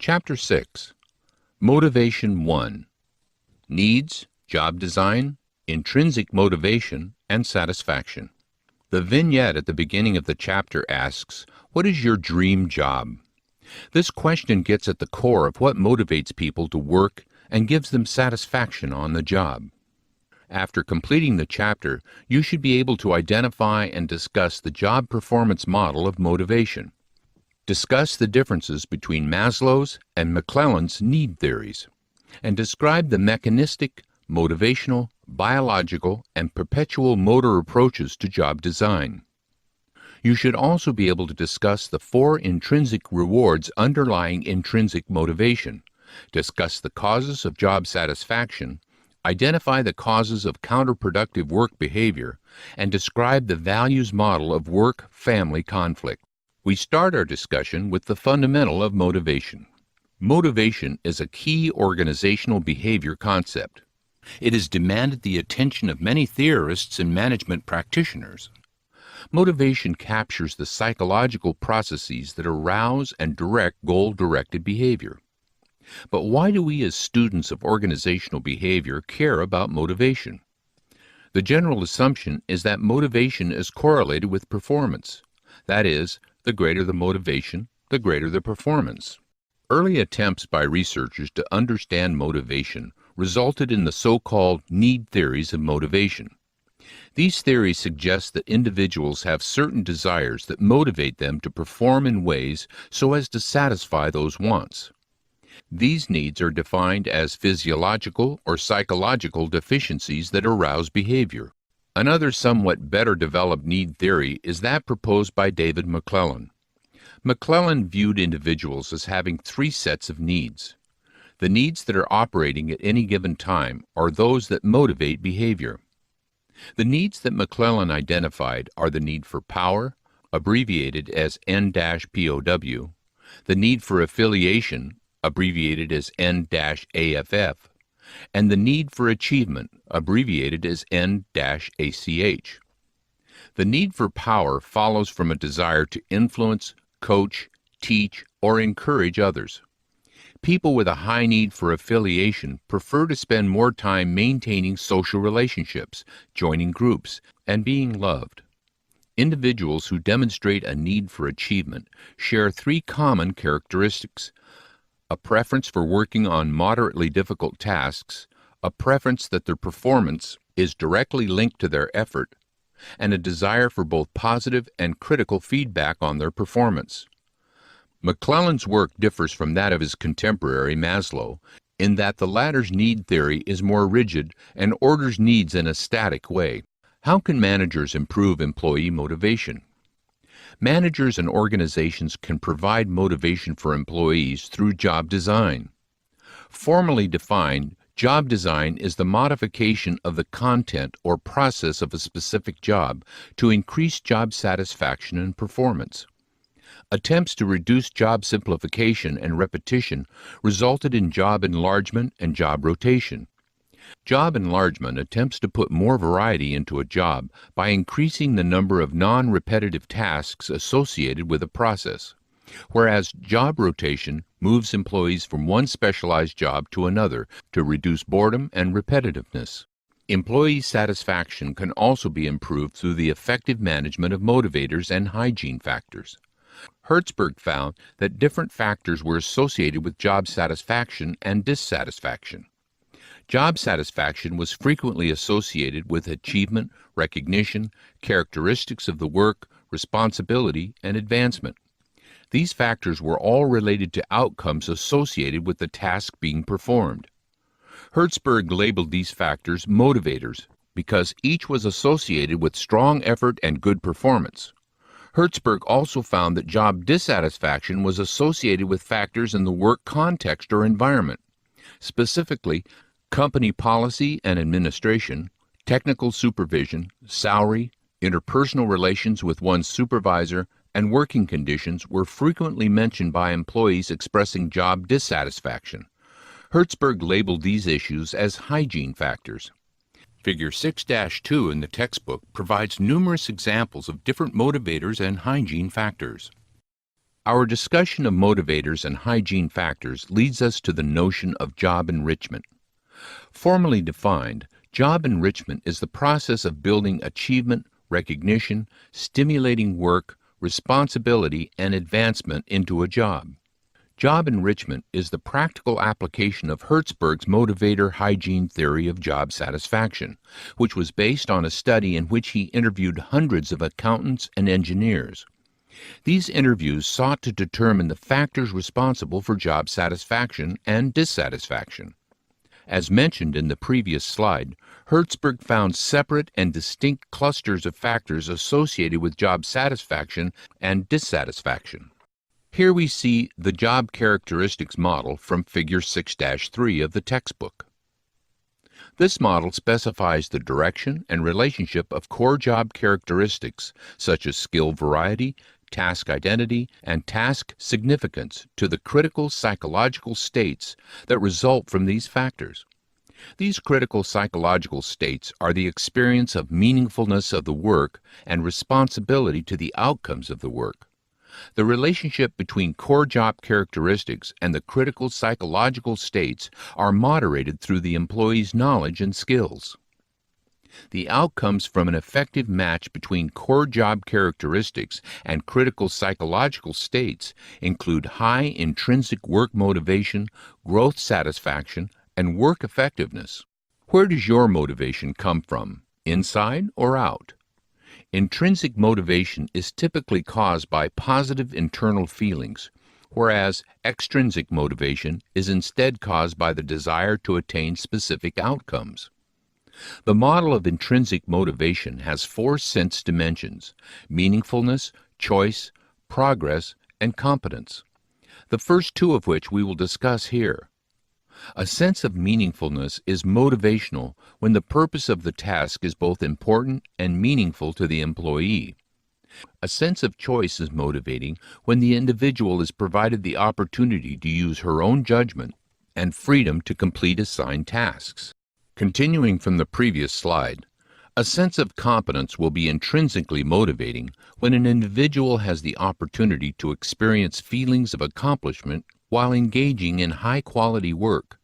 Chapter 6, Motivation 1, Needs, Job Design, Intrinsic Motivation, and Satisfaction. The vignette at the beginning of the chapter asks, "What is your dream job?" This question gets at the core of what motivates people to work and gives them satisfaction on the job. After completing the chapter, you should be able to identify and discuss the job performance model of motivation. Discuss the differences between Maslow's and McClelland's need theories, and describe the mechanistic, motivational, biological, and perpetual motor approaches to job design. You should also be able to discuss the 4 intrinsic rewards underlying intrinsic motivation, discuss the causes of job satisfaction, identify the causes of counterproductive work behavior, and describe the values model of work-family conflict. We start our discussion with the fundamental of motivation. Motivation is a key organizational behavior concept. It has demanded the attention of many theorists and management practitioners. Motivation captures the psychological processes that arouse and direct goal-directed behavior. But why do we as students of organizational behavior care about motivation? The general assumption is that motivation is correlated with performance. That is, the greater the motivation, the greater the performance. Early attempts by researchers to understand motivation resulted in the so-called need theories of motivation. These theories suggest that individuals have certain desires that motivate them to perform in ways so as to satisfy those wants. These needs are defined as physiological or psychological deficiencies that arouse behavior. Another somewhat better developed need theory is that proposed by David McClelland. McClelland viewed individuals as having 3 sets of needs. The needs that are operating at any given time are those that motivate behavior. The needs that McClelland identified are the need for power, abbreviated as N-POW, the need for affiliation, abbreviated as N-AFF, and the need for achievement, abbreviated as N-ACH. The need for power follows from a desire to influence, coach, teach, or encourage others. People with a high need for affiliation prefer to spend more time maintaining social relationships, joining groups, and being loved. Individuals who demonstrate a need for achievement share 3 common characteristics: a preference for working on moderately difficult tasks, a preference that their performance is directly linked to their effort, and a desire for both positive and critical feedback on their performance. McClelland's work differs from that of his contemporary Maslow in that the latter's need theory is more rigid and orders needs in a static way. How can managers improve employee motivation? Managers and organizations can provide motivation for employees through job design. Formally defined, job design is the modification of the content or process of a specific job to increase job satisfaction and performance. Attempts to reduce job simplification and repetition resulted in job enlargement and job rotation. Job enlargement attempts to put more variety into a job by increasing the number of non-repetitive tasks associated with a process, whereas job rotation moves employees from one specialized job to another to reduce boredom and repetitiveness. Employee satisfaction can also be improved through the effective management of motivators and hygiene factors. Hertzberg found that different factors were associated with job satisfaction and dissatisfaction. Job satisfaction was frequently associated with achievement, recognition, characteristics of the work, responsibility, and advancement. These factors were all related to outcomes associated with the task being performed. Hertzberg labeled these factors motivators because each was associated with strong effort and good performance. Hertzberg also found that job dissatisfaction was associated with factors in the work context or environment, specifically company policy and administration, technical supervision, salary, interpersonal relations with one's supervisor, and working conditions were frequently mentioned by employees expressing job dissatisfaction. Hertzberg labeled these issues as hygiene factors. Figure 6-2 in the textbook provides numerous examples of different motivators and hygiene factors. Our discussion of motivators and hygiene factors leads us to the notion of job enrichment. Formally defined, job enrichment is the process of building achievement, recognition, stimulating work, responsibility, and advancement into a job. Job enrichment is the practical application of Hertzberg's motivator hygiene theory of job satisfaction, which was based on a study in which he interviewed hundreds of accountants and engineers. These interviews sought to determine the factors responsible for job satisfaction and dissatisfaction. As mentioned in the previous slide, Hertzberg found separate and distinct clusters of factors associated with job satisfaction and dissatisfaction. Here we see the job characteristics model from Figure 6-3 of the textbook. This model specifies the direction and relationship of core job characteristics such as skill variety, task identity, and task significance to the critical psychological states that result from these factors. These critical psychological states are the experience of meaningfulness of the work and responsibility to the outcomes of the work. The relationship between core job characteristics and the critical psychological states are moderated through the employee's knowledge and skills. The outcomes from an effective match between core job characteristics and critical psychological states include high intrinsic work motivation, growth satisfaction, and work effectiveness. Where does your motivation come from, inside or out? Intrinsic motivation is typically caused by positive internal feelings, whereas extrinsic motivation is instead caused by the desire to attain specific outcomes. The model of intrinsic motivation has 4 sense dimensions: meaningfulness, choice, progress, and competence, the first 2 of which we will discuss here. A sense of meaningfulness is motivational when the purpose of the task is both important and meaningful to the employee. A sense of choice is motivating when the individual is provided the opportunity to use her own judgment and freedom to complete assigned tasks. Continuing from the previous slide, a sense of competence will be intrinsically motivating when an individual has the opportunity to experience feelings of accomplishment while engaging in high-quality work.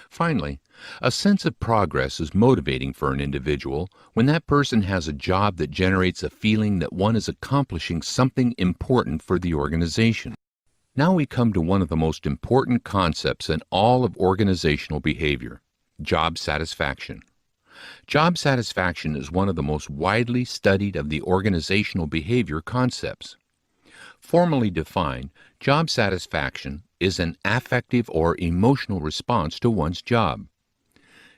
Finally, a sense of progress is motivating for an individual when that person has a job that generates a feeling that one is accomplishing something important for the organization. Now we come to one of the most important concepts in all of organizational behavior: job satisfaction. Job satisfaction is one of the most widely studied of the organizational behavior concepts. Formally defined, job satisfaction is an affective or emotional response to one's job.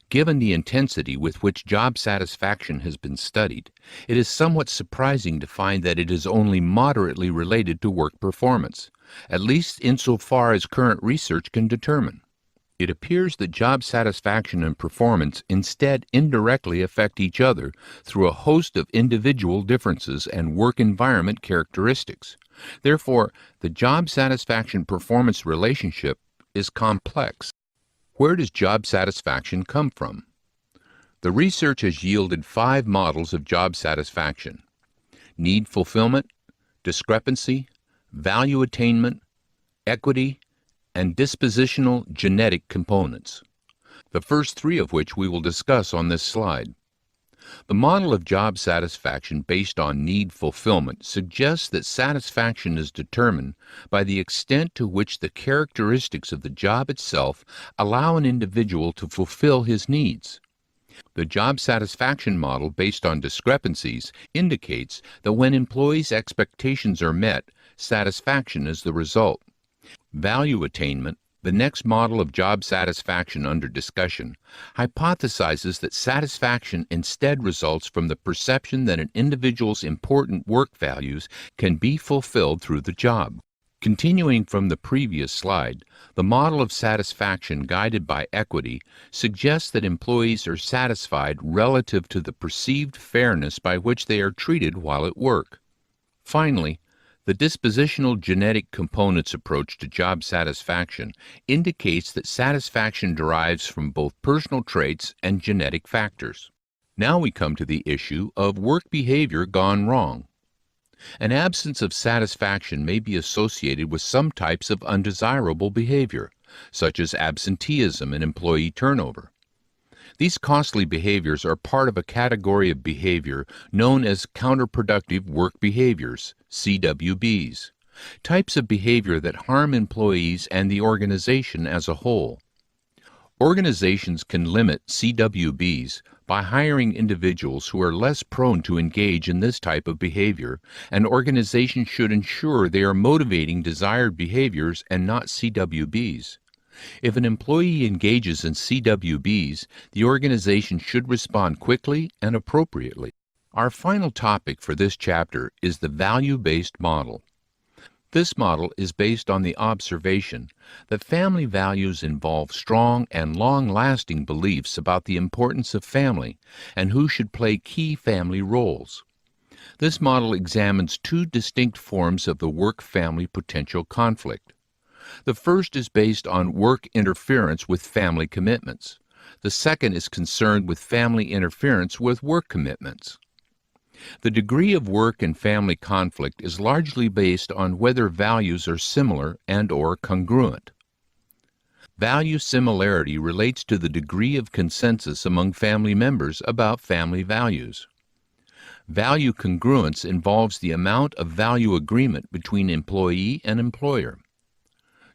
Given the intensity with which job satisfaction has been studied, it is somewhat surprising to find that it is only moderately related to work performance, at least insofar as current research can determine. It appears that job satisfaction and performance instead indirectly affect each other through a host of individual differences and work environment characteristics. Therefore, the job satisfaction-performance relationship is complex. Where does job satisfaction come from? The research has yielded 5 models of job satisfaction: need fulfillment, discrepancy, value attainment, equity, and dispositional genetic components, the first 3 of which we will discuss on this slide. The model of job satisfaction based on need fulfillment suggests that satisfaction is determined by the extent to which the characteristics of the job itself allow an individual to fulfill his needs. The job satisfaction model based on discrepancies indicates that when employees' expectations are met, satisfaction is the result. Value attainment, the next model of job satisfaction under discussion, hypothesizes that satisfaction instead results from the perception that an individual's important work values can be fulfilled through the job. Continuing from the previous slide, the model of satisfaction guided by equity suggests that employees are satisfied relative to the perceived fairness by which they are treated while at work. Finally, the dispositional genetic components approach to job satisfaction indicates that satisfaction derives from both personal traits and genetic factors. Now we come to the issue of work behavior gone wrong. An absence of satisfaction may be associated with some types of undesirable behavior, such as absenteeism and employee turnover. These costly behaviors are part of a category of behavior known as counterproductive work behaviors, CWBs, types of behavior that harm employees and the organization as a whole. Organizations can limit CWBs by hiring individuals who are less prone to engage in this type of behavior, and organizations should ensure they are motivating desired behaviors and not CWBs. If an employee engages in CWBs, the organization should respond quickly and appropriately. Our final topic for this chapter is the value-based model. This model is based on the observation that family values involve strong and long-lasting beliefs about the importance of family and who should play key family roles. This model examines two distinct forms of the work-family potential conflict. The first is based on work interference with family commitments. The second is concerned with family interference with work commitments. The degree of work and family conflict is largely based on whether values are similar and/or congruent. Value similarity relates to the degree of consensus among family members about family values. Value congruence involves the amount of value agreement between employee and employer.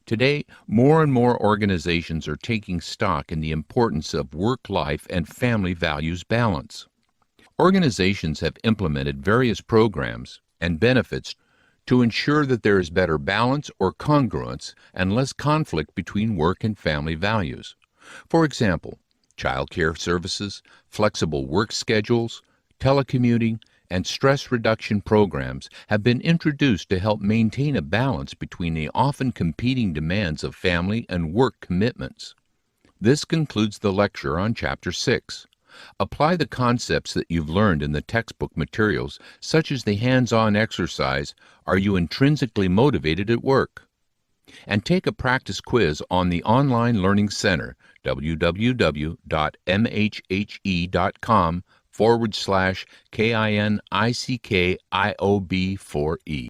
Today, more and more organizations are taking stock in the importance of work-life and family values balance. Organizations have implemented various programs and benefits to ensure that there is better balance or congruence and less conflict between work and family values. For example, child care services, flexible work schedules, telecommuting, and stress reduction programs have been introduced to help maintain a balance between the often competing demands of family and work commitments. This concludes the lecture on Chapter 6. Apply the concepts that you've learned in the textbook materials, such as the hands-on exercise, "Are you intrinsically motivated at work?" and take a practice quiz on the Online Learning Center, www.mhhe.com/KINICKIOB4E.